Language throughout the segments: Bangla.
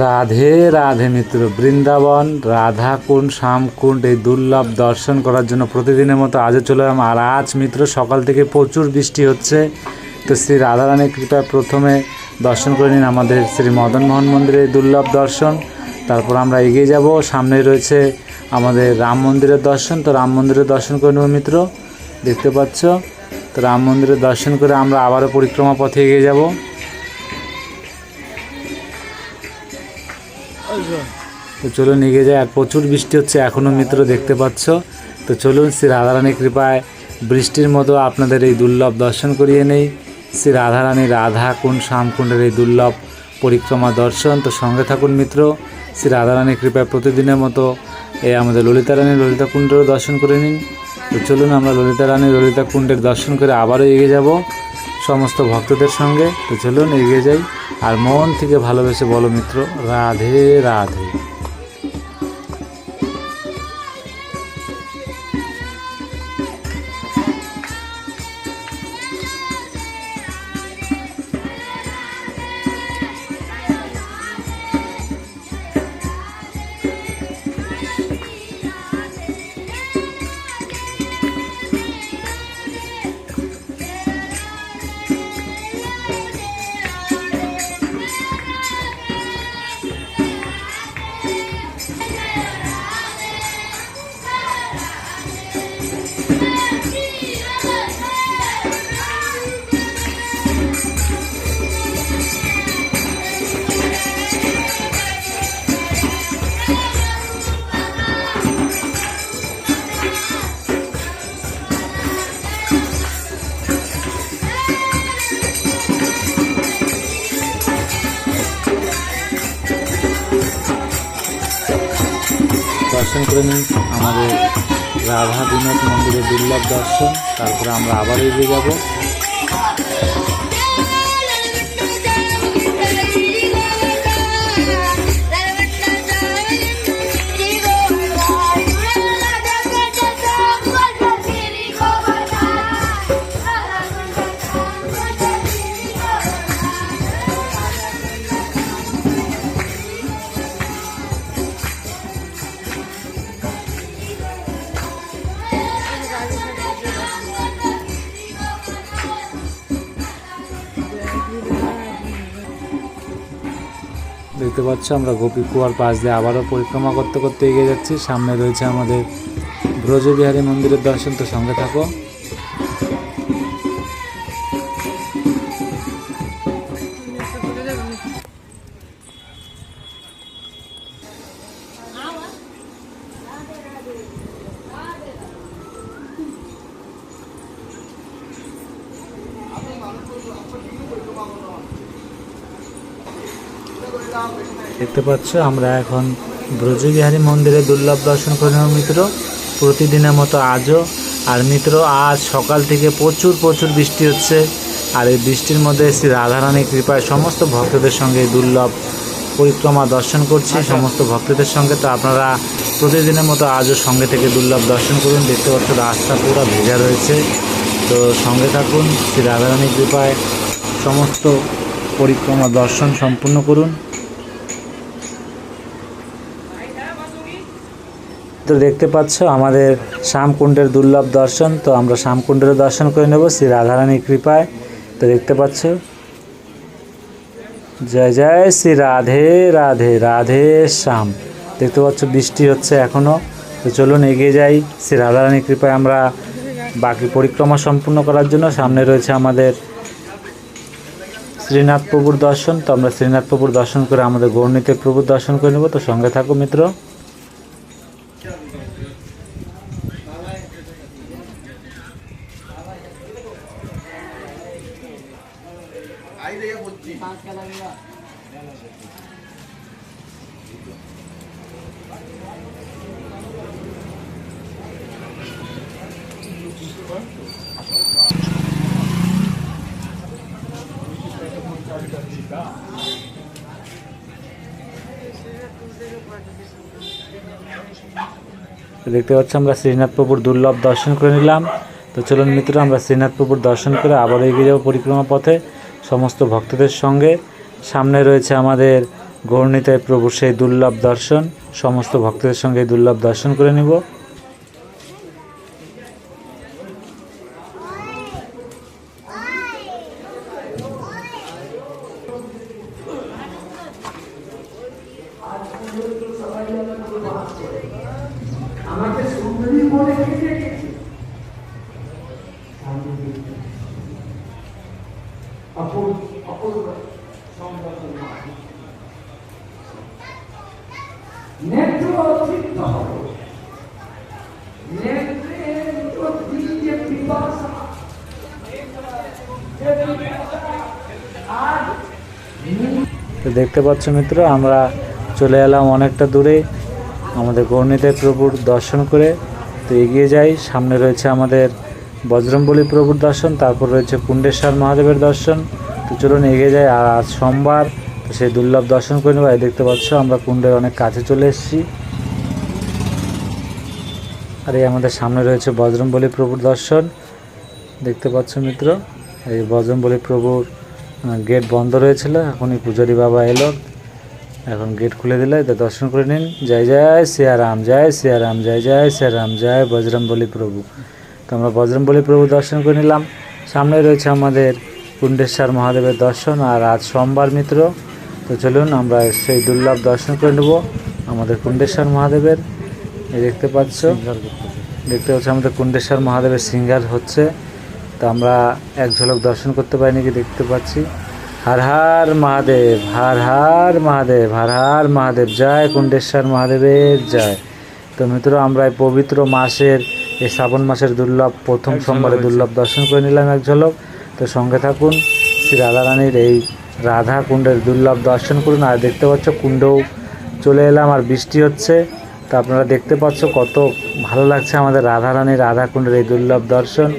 রাধে রাধে মিত্র, বৃন্দাবন রাধাকুণ্ড শ্যামকুণ্ড এই দুর্লভ দর্শন করার জন্য প্রতিদিনের মতো আজও চলে এলাম। আর আজ মিত্র সকাল থেকে প্রচুর বৃষ্টি হচ্ছে, তো শ্রী রাধারানীর কৃপায় প্রথমে দর্শন করে নিন আমাদের শ্রী মদনমোহন মন্দিরের দুর্লভ দর্শন। তারপর আমরা এগিয়ে যাব, সামনে রয়েছে আমাদের রাম মন্দিরের দর্শন। তো রাম মন্দিরের দর্শন করে নেব মিত্র, দেখতে পাচ্ছ। তো রাম মন্দিরের দর্শন করে আমরা আবারও পরিক্রমা পথে এগিয়ে যাব। তো চলুন এগিয়ে যায়। আর প্রচুর বৃষ্টি হচ্ছে এখনও মিত্র, দেখতে পাচ্ছ। তো চলুন শ্রী রাধারানীর কৃপায় বৃষ্টির মতো আপনাদের এই দুর্লভ দর্শন করিয়ে নেই, শ্রী রাধারানী রাধাকুণ্ড শ্যামকুণ্ডের এই দুর্লভ পরিক্রমা দর্শন। তো সঙ্গে থাকুন মিত্র, শ্রী রাধারানীর কৃপায় প্রতিদিনের মতো এই আমাদের ললিতা রানীর ললিতা কুণ্ডেরও দর্শন করে নিন। তো চলুন আমরা ললিতা রানীর ললিতা কুণ্ডের দর্শন করে আবারও এগিয়ে যাব সমস্ত ভক্তদের সঙ্গে। তো চলুন এগিয়ে যাই, আর মন থেকে ভালোবেসে বলো মিত্র, রাধে রাধে। দর্শন করে নিন আমাদের রাধা বিনোদ মন্দিরের দুর্লভ দর্শন। তারপরে আমরা আবার এগিয়ে যাব। দেখতে পাচ্ছ আমরা গোপী কুয়ার পাশ দিয়ে আবারও পরিক্রমা করতে করতে এগিয়ে যাচ্ছি। সামনে রয়েছে আমাদের ব্রজবিহারী মন্দিরের দর্শন। তো সঙ্গে থাকো। দেখতে পাচ্ছ আমরা এখন ব্রজবিহারী মন্দিরে দুর্লভ দর্শন করে নেব মিত্র, প্রতিদিনের মতো আজও। আর মিত্র আজ সকাল থেকে প্রচুর বৃষ্টি হচ্ছে, আর এই বৃষ্টির মধ্যে শ্রী রাধারানীর কৃপায় সমস্ত ভক্তদের সঙ্গে দুর্লভ পরিক্রমা দর্শন করছি সমস্ত ভক্তদের সঙ্গে। তো আপনারা প্রতিদিনের মতো আজও সঙ্গে থেকে দুর্লভ দর্শন করুন। দেখতে পাচ্ছ রাস্তা পুরো ভেজা রয়েছে। তো সঙ্গে থাকুন, শ্রী রাধারানীর কৃপায় সমস্ত পরিক্রমা দর্শন সম্পূর্ণ করুন। তো দেখতে পাচ্ছ আমাদের শ্যামকুণ্ডের দুর্লভ দর্শন। তো আমরা শ্যামকুণ্ডের দর্শন করে নেব শ্রী রাধারানীর কৃপায়। তো দেখতে পাচ্ছ, জয় জয় শ্রী রাধে রাধে, রাধে শ্যাম। দেখতে পাচ্ছ বৃষ্টি হচ্ছে এখনও। তো চলুন এগিয়ে যাই শ্রী রাধারানীর কৃপায় আমরা বাকি পরিক্রমা সম্পূর্ণ করার জন্য। সামনে রয়েছে আমাদের শ্রীনাথ প্রভুর দর্শন। তো আমরা শ্রীনাথ প্রভুর দর্শন করে আমাদের গৌরনীতের প্রভুর দর্শন করে নেব। তো সঙ্গে থাকো মিত্র। দেখতে পাচ্ছি আমরা শ্রীনাথ প্রভুর দুর্লভ দর্শন করে নিলাম। তো চলুন মিত্র, আমরা শ্রীনাথ প্রভুর দর্শন করে আবার এগিয়ে যাব পরিক্রমা পথে সমস্ত ভক্তদের সঙ্গে। সামনে রয়েছে আমাদের গৌরনিতাই প্রভুর সেই দুর্লভ দর্শন, সমস্ত ভক্তদের সঙ্গে এই দুর্লভ দর্শন করে নিব। তো দেখতে পাচ্ছ মিত্র, আমরা চলে এলাম অনেকটা দূরে আমাদের গৌরনিতাই প্রভুর দর্শন করে। তো এগিয়ে যাই, সামনে রয়েছে আমাদের বজরংবলী প্রভুর দর্শন, তারপর রয়েছে কুণ্ডেশ্বর মহাদেবের দর্শন। তো চলুন এগিয়ে যাই। আর আজ সোমবার, তো সেই দুর্লভ দর্শন করে নেব। দেখতে পাচ্ছ আমরা কুণ্ডের অনেক কাছে চলে এসেছি। আর এই আমাদের সামনে রয়েছে বজরংবলী প্রভুর দর্শন, দেখতে পাচ্ছ মিত্র। এই বজরংবলী প্রভুর গেট বন্ধ রয়েছিল, এখনই পূজারী বাবা এলো, এখন গেট খুলে দিলে। তো দর্শন করে নিন। জয় জয় সিয়ারাম, জয় সিয়ারাম, জয় জয় সিয়ারাম, জয় বজরংবলী প্রভু। তো আমরা বজরংবলী প্রভু দর্শন করে নিলাম। সামনে রয়েছে আমাদের কুণ্ডেশ্বর মহাদেবের দর্শন। আর আজ সোমবার মিত্র, তো চলুন আমরা সেই দুর্লভ দর্শন করে নেব আমাদের কুণ্ডেশ্বর মহাদেবের। এই দেখতে পাচ্ছ আমাদের কুণ্ডেশ্বর মহাদেবের সিঙ্গার হচ্ছে। তো আমরা এক ঝলক দর্শন করতে পারি নাকি দেখতে পাচ্ছি। হর হর মহাদেব, হর হর মহাদেব, হর হর মহাদেব, জয় কুণ্ডেশ্বর মহাদেবের জয়। তো মিত্র, আমরা এই পবিত্র মাসের, এই শ্রাবণ মাসের দুর্লভ প্রথম সোমবারে দুর্লভ দর্শন করে নিলাম এক ঝলক। তো সঙ্গে থাকুন, শ্রী রাধারানীর এই রাধা কুণ্ডের দুর্লভ দর্শন করুন। আর দেখতে পাচ্ছ কুণ্ডও চলে এলাম, আর বৃষ্টি হচ্ছে। তো আপনারা দেখতে পাচ্ছ কত ভালো লাগছে আমাদের রাধারানীর রাধা কুণ্ডের এই দুর্লভ দর্শন।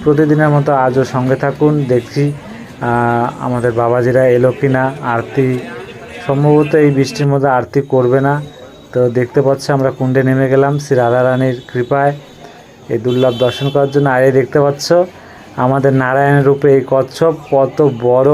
প্রতিদিনের মতো আজও সঙ্গে থাকুন, দেখছি আমাদের বাবাজিরা এলো কি না। আরতি সম্ভবত এই বৃষ্টির মধ্যে আরতি করবে না। তো দেখতে পাচ্ছ আমরা কুণ্ডে নেমে গেলাম শ্রী রাধারানীর কৃপায় এই দুর্লভ দর্শন করার জন্য। আর এই দেখতে পাচ্ছ আমাদের নারায়ণ রূপে এই কচ্ছপ কত বড়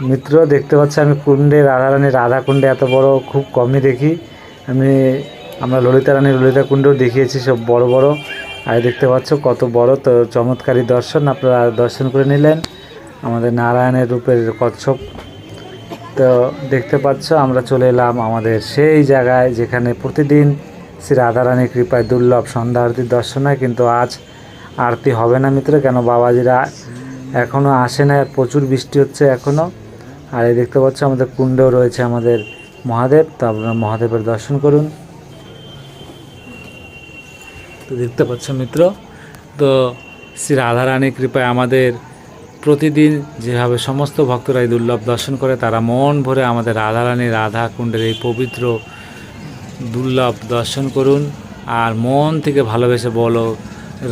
মিত্র। দেখতে পাচ্ছ আমি কুণ্ডে রাধারানীর রাধা কুণ্ডে এত বড় খুব কমই দেখি। আমরা ললিতা রানীর ললিতা কুণ্ডেও দেখিয়েছি সব বড় বড়। আর দেখতে পাচ্ছ কত বড়। তো চমৎকারী দর্শন আপনারা দর্শন করে নিলেন আমাদের নারায়ণের রূপের কচ্ছপ। তো দেখতে পাচ্ছ আমরা চলে এলাম আমাদের সেই জায়গায় যেখানে প্রতিদিন শ্রী রাধারানীর কৃপায় দুর্লভ সন্ধ্যা আরতির দর্শন হয়। কিন্তু আজ আরতি হবে না মিত্র, কেন বাবাজিরা এখনও আসে না, প্রচুর বৃষ্টি হচ্ছে এখনও। আর এই দেখতে পাচ্ছ আমাদের কুণ্ডেও রয়েছে আমাদের মহাদেব। তো আপনারা মহাদেবের দর্শন করুন। তো দেখতে পাচ্ছ মিত্র, তো শ্রী রাধারানীর কৃপায় আমাদের প্রতিদিন যেভাবে সমস্ত ভক্তরা এই দুর্লভ দর্শন করে, তারা মন ভরে আমাদের রাধারানী রাধা কুণ্ডের এই পবিত্র দুর্লভ দর্শন করুন। আর মন থেকে ভালোবেসে বলো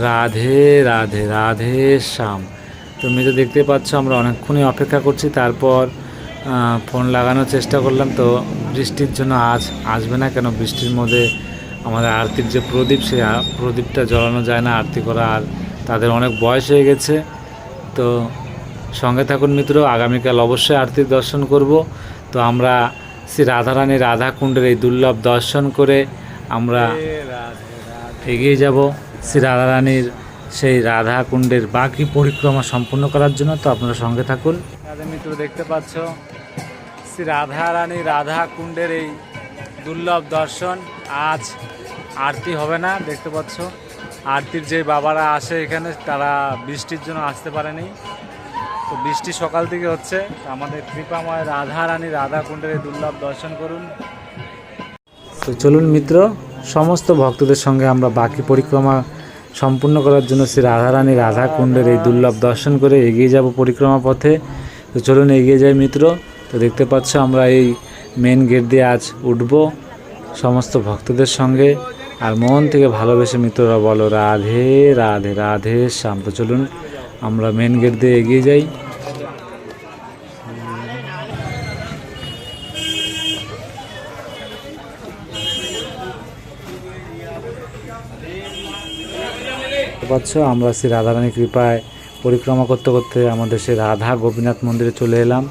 রাধে রাধে, রাধে শ্যাম। তো মিত্র দেখতে পাচ্ছ আমরা অনেকক্ষণই অপেক্ষা করছি, তারপর ফোন লাগানোর চেষ্টা করলাম। তো বৃষ্টির জন্য আজ আসবে না, কেন বৃষ্টির মধ্যে আমাদের আরতির যে প্রদীপ, সেই প্রদীপটা জ্বালানো যায় না আরতি করা। আর তাদের অনেক বয়স হয়ে গেছে। তো সঙ্গে থাকুন মিত্র, আগামীকাল অবশ্যই আরতির দর্শন করব। তো আমরা শ্রী রাধারানী রাধা কুণ্ডের এই দুর্লভ দর্শন করে আমরা এগিয়ে যাব শ্রী রাধারানীর সেই রাধা কুণ্ডের বাকি পরিক্রমা সম্পূর্ণ করার জন্য। তো আপনারা সঙ্গে থাকুন। মিত্র দেখতে পাচ্ছ শ্রী রাধারানী রাধা কুণ্ডের এই দুর্লভ দর্শন। আজ আরতি হবে না, দেখতে পাচ্ছ আরতির যে বাবারা আসে এখানে, তারা বৃষ্টির জন্য আসতে পারেনি। তো বৃষ্টি সকাল থেকে হচ্ছে। আমাদের কৃপাময় রাধারানী রাধা কুণ্ডের এই দুর্লভ দর্শন করুন। তো চলুন মিত্র, সমস্ত ভক্তদের সঙ্গে আমরা বাকি পরিক্রমা সম্পূর্ণ করার জন্য শ্রী রাধারানী রাধা কুণ্ডের এই দুর্লভ দর্শন করে এগিয়ে যাব পরিক্রমা পথে। তো চলুন এগিয়ে যাই মিত্র। তো দেখতে পাচ্ছ আমরা এই মেন গেট দিয়ে আজ উঠব সমস্ত ভক্তদের সঙ্গে। আর মন থেকে ভালোবেসে মিত্ররা বলো রাধে রাধে, রাধে শ্যাম। তো চলুন আমরা মেন গেট দিয়ে এগিয়ে যাই। পাচ্ছ আমরা শ্রী রাধারানীর কৃপায় পরিক্রমা করতে করতে আমাদের সেই রাধা গোপীনাথ মন্দিরে চলে এলাম।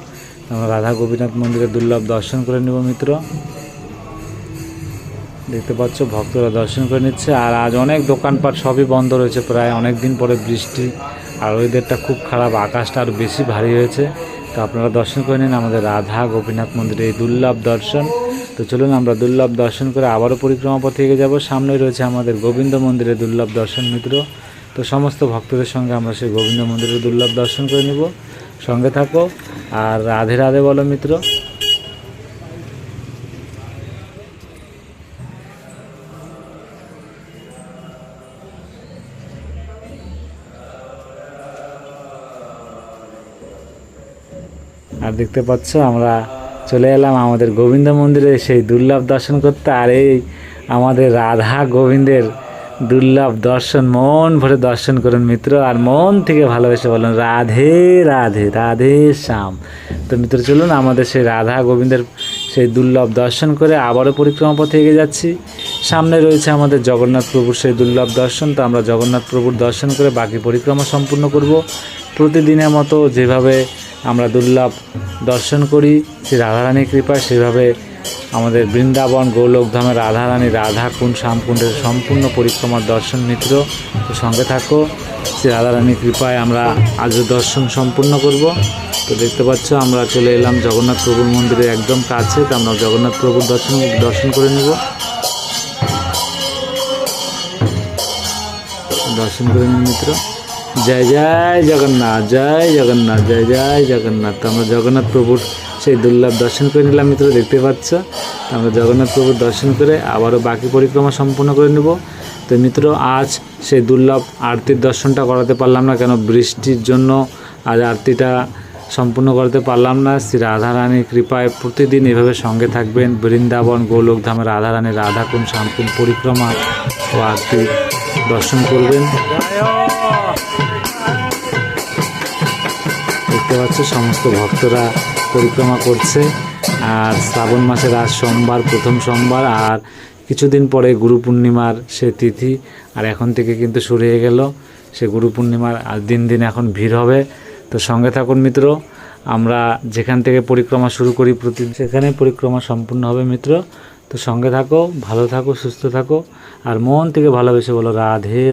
আমরা রাধা গোপীনাথ মন্দিরে দুর্লভ দর্শন করে নেব মিত্র। দেখতে পাচ্ছ ভক্তরা দর্শন করে নিচ্ছে। আর আজ অনেক দোকানপাট সবই বন্ধ রয়েছে, প্রায় অনেক দিন পরে বৃষ্টি, আর ওয়েদারটা খুব খারাপ, আকাশটা আরও বেশি ভারী হয়েছে। তো আপনারা দর্শন করে নিন আমাদের রাধা গোপীনাথ মন্দিরে এই দুর্লভ দর্শন। তো চলুন আমরা দুর্লভ দর্শন করে আবারও পরিক্রমা পথে এগিয়ে যাব। সামনে রয়েছে আমাদের গোবিন্দ মন্দিরে দুর্লভ দর্শন মিত্র। তো সমস্ত ভক্তদের সঙ্গে আমরা সেই গোবিন্দ মন্দিরে দুর্লভ দর্শন করে নেব। সঙ্গে থাকো আর রাধে রাধে বলো মিত্র। আর দেখতে পাচ্ছ আমরা চলে এলাম আমাদের গোবিন্দ মন্দিরে সেই দুর্লভ দর্শন করতে। আর এই আমাদের রাধা গোবিন্দের দুর্লভ দর্শন মন ভরে দর্শন করুন মিত্র, আর মন থেকে ভালোবেসে বলুন রাধে রাধে রাধে শ্যাম। তো মিত্র চলুন আমাদের সেই রাধা গোবিন্দের সেই দুর্লভ দর্শন করে আবারও পরিক্রমা পথে এগিয়ে যাচ্ছি। সামনে রয়েছে আমাদের জগন্নাথ প্রভুর সেই দুর্লভ দর্শন। তো আমরা জগন্নাথ প্রভুর দর্শন করে বাকি পরিক্রমা সম্পূর্ণ করব। প্রতিদিনের মতো যেভাবে আমরা দুর্লভ দর্শন করি শ্রী রাধারানীর কৃপায়, সেভাবে আমাদের বৃন্দাবন গৌলোকধামে রাধারানী রাধাকুণ্ড শ্যামকুণ্ডের সম্পূর্ণ পরিক্রমার দর্শন মিত্র। তো সঙ্গে থাকো, শ্রী রাধারানীর কৃপায় আমরা আজ দর্শন সম্পূর্ণ করব। তো দেখতে পাচ্ছ আমরা চলে এলাম জগন্নাথ প্রভুর মন্দিরের একদম কাছে। তো আমরা জগন্নাথ প্রভুর দর্শন করে নেব। দর্শন করে নিন মিত্র। জয় জয় জগন্নাথ, জয় জগন্নাথ, জয় জয় জগন্নাথ। তো আমরা জগন্নাথ প্রভুর সেই দুর্লভ দর্শন করে নিলাম মিত্র, দেখতে পাচ্ছ। তো আমরা জগন্নাথ প্রভুর দর্শন করে আবারও বাকি পরিক্রমা সম্পূর্ণ করে নেব। তো মিত্র আজ সেই দুর্লভ আরতির দর্শনটা করাতে পারলাম না, কেন বৃষ্টির জন্য আজ আরতিটা সম্পূর্ণ করতে পারলাম না। শ্রী রাধারানীর কৃপায় প্রতিদিন এভাবে সঙ্গে থাকবেন। বৃন্দাবন গোলোকধামে রাধারানী রাধাকুণ্ড শ্যামকুণ্ড পরিক্রমা ও আরতি দর্শন করবেন। দেখতে পাচ্ছ সমস্ত ভক্তরা পরিক্রমা করছে। আর শ্রাবণ মাসের আজ সোমবার, প্রথম সোমবার, আর কিছুদিন পরে গুরু পূর্ণিমার সে তিথি। আর এখন থেকে কিন্তু শুরু হয়ে গেল সে গুরু পূর্ণিমার, আর দিন দিন এখন ভিড় হবে। তো সঙ্গে থাকুন মিত্র, আমরা যেখান থেকে পরিক্রমা শুরু করি প্রতিদিন সেখানে পরিক্রমা সম্পূর্ণ হবে মিত্র। তো সঙ্গে থাকো, ভালো থাকো, সুস্থ থাকো, আর মন থেকে ভালোবেসে বলো রাধে।